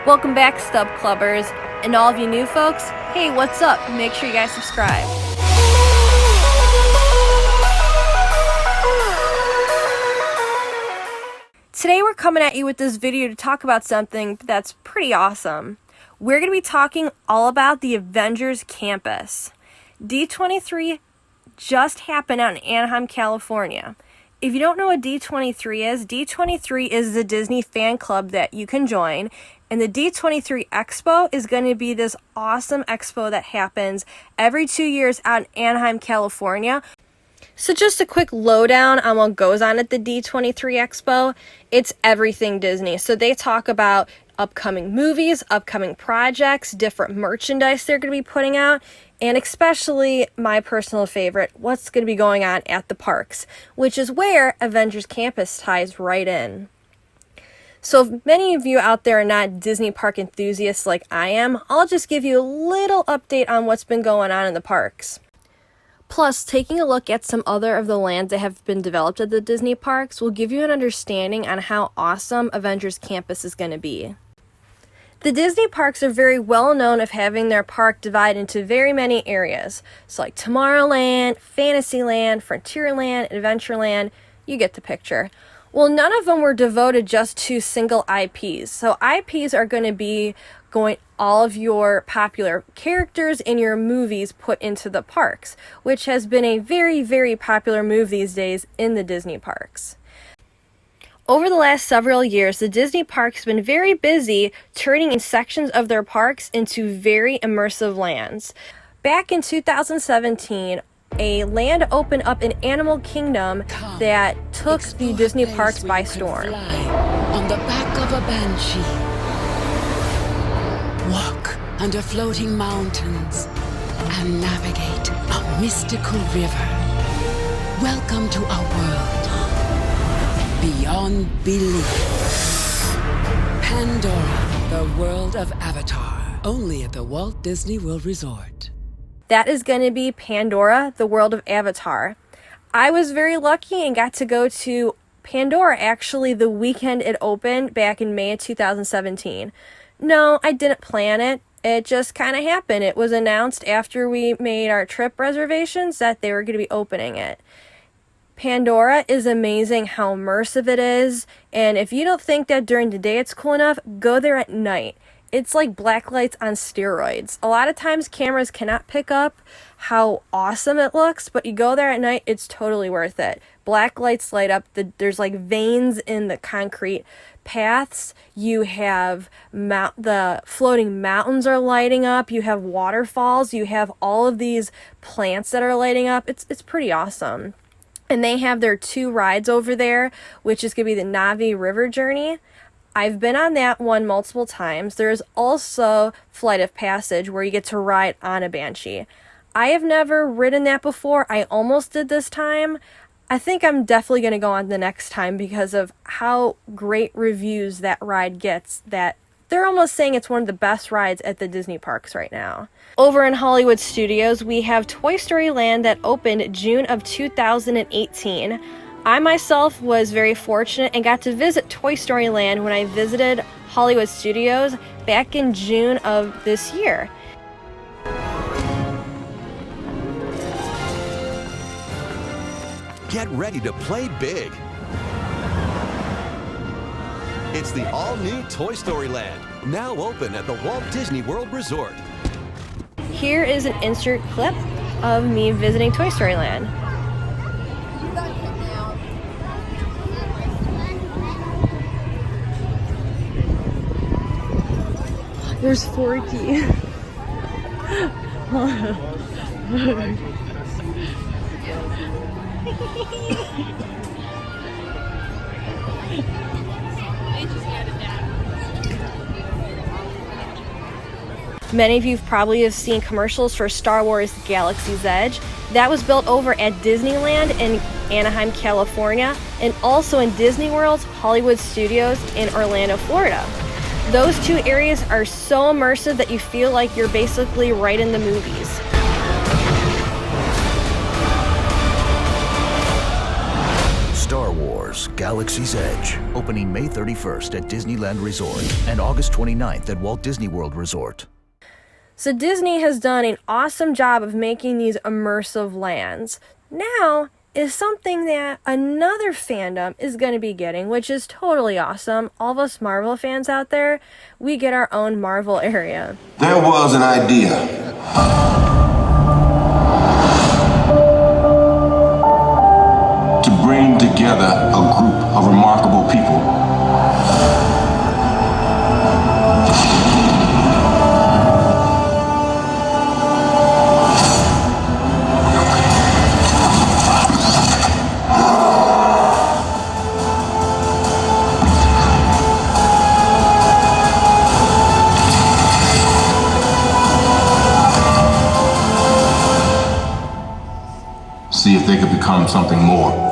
Welcome back, Stub Clubbers, and all of you new folks, hey, what's up? Make sure you guys subscribe. Today we're coming at you with this video to talk about something that's pretty awesome. We're going to be talking all about the Avengers Campus. D23 just happened out in Anaheim, California. If you don't know what D23 is the Disney fan club that you can join. And the D23 Expo is going to be this awesome expo that happens every 2 years out in Anaheim, California. So just a quick lowdown on what goes on at the D23 Expo. It's everything Disney. So they talk about upcoming movies, upcoming projects, different merchandise they're going to be putting out, and especially my personal favorite, what's going to be going on at the parks, which is where Avengers Campus ties right in. So if many of you out there are not Disney park enthusiasts like I am, I'll just give you a little update on what's been going on in the parks. Plus, taking a look at some other of the lands that have been developed at the Disney parks will give you an understanding on how awesome Avengers Campus is going to be. The Disney parks are very well known of having their park divided into very many areas. So like Tomorrowland, Fantasyland, Frontierland, Adventureland, you get the picture. Well, none of them were devoted just to single IPs. So IPs are going to be all of your popular characters in your movies put into the parks, which has been a very, very popular move these days in the Disney parks. Over the last several years, the Disney parks have been very busy turning in sections of their parks into very immersive lands. Back in 2017, a land opened up in Animal Kingdom that took the Disney parks by storm. On the back of a banshee, walk under floating mountains, and navigate a mystical river. Welcome to a world beyond belief. Pandora, the world of Avatar, only at the Walt Disney World Resort. That is going to be Pandora, the world of Avatar. I was very lucky and got to go to Pandora actually the weekend it opened back in May of 2017. No, I didn't plan it. It just kind of happened. It was announced after we made our trip reservations that they were going to be opening it. Pandora is amazing how immersive it is, and if you don't think that during the day it's cool enough, go there at night. It's like black lights on steroids. A lot of times cameras cannot pick up how awesome it looks, but you go there at night, it's totally worth it. Black lights light up, there's like veins in the concrete paths. You have the floating mountains are lighting up. You have waterfalls. You have all of these plants that are lighting up. It's pretty awesome. And they have their 2 rides over there, which is going to be the Navi River Journey. I've been on that one multiple times. There's also Flight of Passage where you get to ride on a Banshee. I have never ridden that before. I almost did this time. I think I'm definitely going to go on the next time because of how great reviews that ride gets, that they're almost saying it's one of the best rides at the Disney parks right now. Over in Hollywood Studios, we have Toy Story Land that opened June of 2018. I myself was very fortunate and got to visit Toy Story Land when I visited Hollywood Studios back in June of this year. Get ready to play big. It's the all-new Toy Story Land, now open at the Walt Disney World Resort. Here is an insert clip of me visiting Toy Story Land. There's Forky. Many of you probably have seen commercials for Star Wars Galaxy's Edge. That was built over at Disneyland in Anaheim, California, and also in Disney World's Hollywood Studios in Orlando, Florida. Those 2 areas are so immersive that you feel like you're basically right in the movies. Star Wars: Galaxy's Edge, opening May 31st at Disneyland Resort and August 29th at Walt Disney World Resort. So Disney has done an awesome job of making these immersive lands. Now is something that another fandom is going to be getting, which is totally awesome. All of us Marvel fans out there, we get our own Marvel area. There was an idea. To bring together a group of remarkable people. See if they could become something more.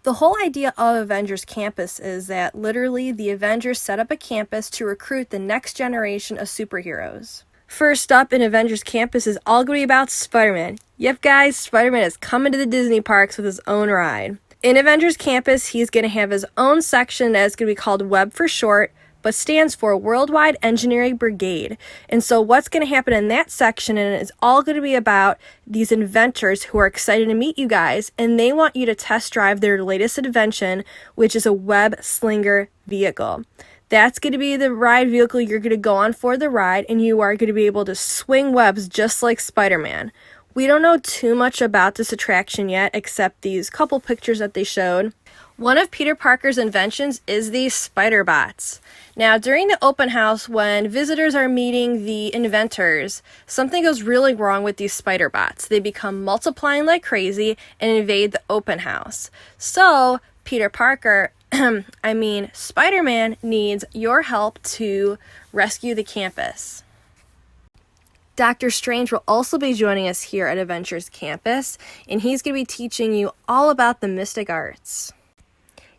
The whole idea of Avengers Campus is that literally the Avengers set up a campus to recruit the next generation of superheroes. First up in Avengers Campus is all going to be about Spider-Man. Yep guys, Spider-Man is coming to the Disney parks with his own ride. In Avengers Campus, he's going to have his own section that's going to be called WEB for short, but stands for Worldwide Engineering Brigade. And so what's going to happen in that section, and it's all going to be about these inventors who are excited to meet you guys, and they want you to test drive their latest invention, which is a web slinger vehicle. That's going to be the ride vehicle you're going to go on for the ride, and you are going to be able to swing webs just like Spider-Man. We don't know too much about this attraction yet, except these couple pictures that they showed. One of Peter Parker's inventions is the spider bots. Now, during the open house, when visitors are meeting the inventors, something goes really wrong with these spider bots. They become multiplying like crazy and invade the open house. So, Peter Parker, Spider-Man needs your help to rescue the campus. Doctor Strange will also be joining us here at Avengers Campus, and he's going to be teaching you all about the mystic arts.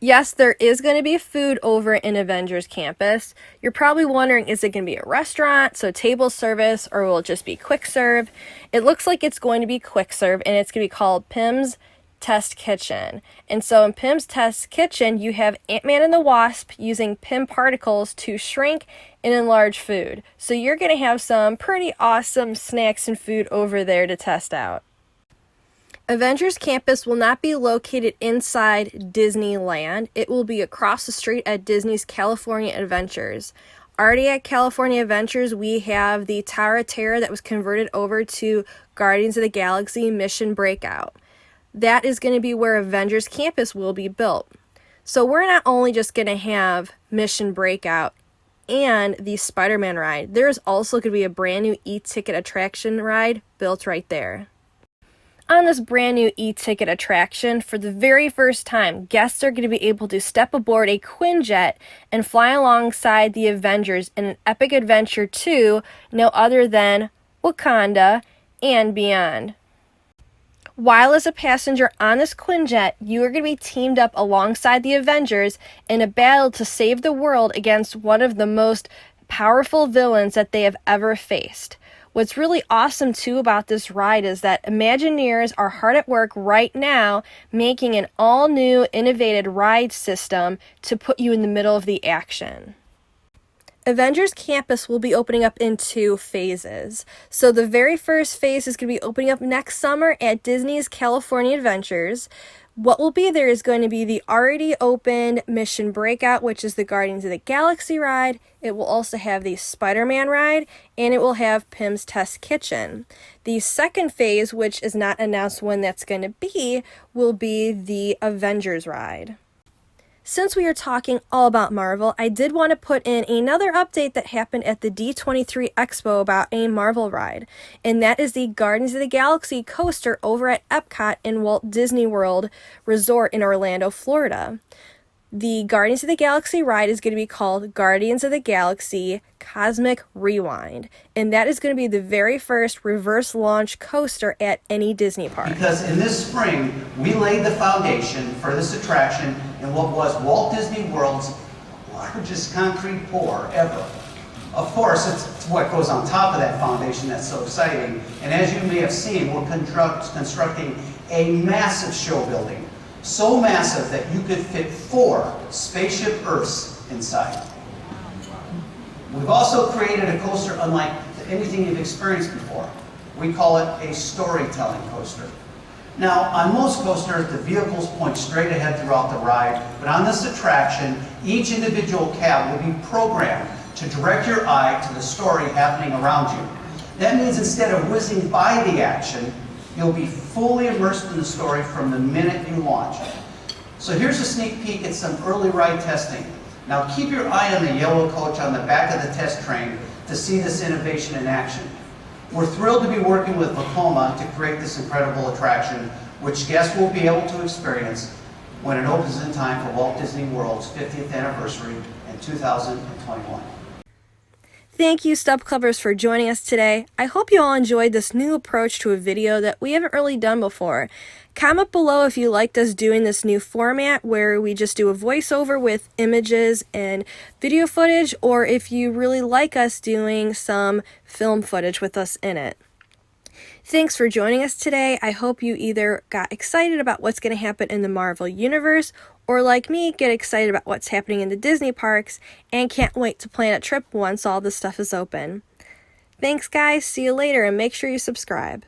Yes, there is going to be food over in Avengers Campus. You're probably wondering, is it going to be a restaurant, so table service, or will it just be quick serve? It looks like it's going to be quick serve, and it's going to be called Pym's Test Kitchen. And so in Pym's Test Kitchen, you have Ant-Man and the Wasp using Pym particles to shrink and enlarge food. So you're going to have some pretty awesome snacks and food over there to test out. Avengers Campus will not be located inside Disneyland. It will be across the street at Disney's California Adventures. Already at California Adventures, we have the Tower of Terror that was converted over to Guardians of the Galaxy Mission Breakout. That is going to be where Avengers Campus will be built. So we're not only just going to have Mission Breakout and the Spider-Man ride, there's also going to be a brand new e-ticket attraction ride built right there. On this brand new e-ticket attraction, for the very first time, guests are going to be able to step aboard a Quinjet and fly alongside the Avengers in an epic adventure to no other than Wakanda and beyond. While as a passenger on this Quinjet, you are going to be teamed up alongside the Avengers in a battle to save the world against one of the most powerful villains that they have ever faced. What's really awesome too about this ride is that Imagineers are hard at work right now making an all-new innovative ride system to put you in the middle of the action. Avengers Campus will be opening up in 2 phases. So the very first phase is going to be opening up next summer at Disney's California Adventures. What will be there is going to be the already opened Mission Breakout, which is the Guardians of the Galaxy ride. It will also have the Spider-Man ride, and it will have Pym's Test Kitchen. The second phase, which is not announced when that's going to be, will be the Avengers ride. Since we are talking all about Marvel, I did want to put in another update that happened at the D23 Expo about a Marvel ride, and that is the Guardians of the Galaxy coaster over at Epcot in Walt Disney World Resort in Orlando, Florida. The Guardians of the Galaxy ride is going to be called Guardians of the Galaxy Cosmic Rewind, and that is going to be the very first reverse launch coaster at any Disney park. Because in this spring, we laid the foundation for this attraction in what was Walt Disney World's largest concrete pour ever. Of course, it's what goes on top of that foundation that's so exciting. And as you may have seen, we're constructing a massive show building. So massive that you could fit 4 spaceship Earths inside. We've also created a coaster unlike anything you've experienced before. We call it a storytelling coaster. Now, on most coasters, the vehicles point straight ahead throughout the ride, but on this attraction, each individual cab will be programmed to direct your eye to the story happening around you. That means instead of whizzing by the action, you'll be fully immersed in the story from the minute you launch. So here's a sneak peek at some early ride testing. Now keep your eye on the yellow coach on the back of the test train to see this innovation in action. We're thrilled to be working with Vekoma to create this incredible attraction, which guests will be able to experience when it opens in time for Walt Disney World's 50th anniversary in 2021. Thank you, Stub Clubbers, for joining us today. I hope you all enjoyed this new approach to a video that we haven't really done before. Comment below if you liked us doing this new format where we just do a voiceover with images and video footage, or if you really like us doing some film footage with us in it. Thanks for joining us today. I hope you either got excited about what's going to happen in the Marvel Universe, or like me, get excited about what's happening in the Disney parks and can't wait to plan a trip once all this stuff is open. Thanks guys, see you later, and make sure you subscribe.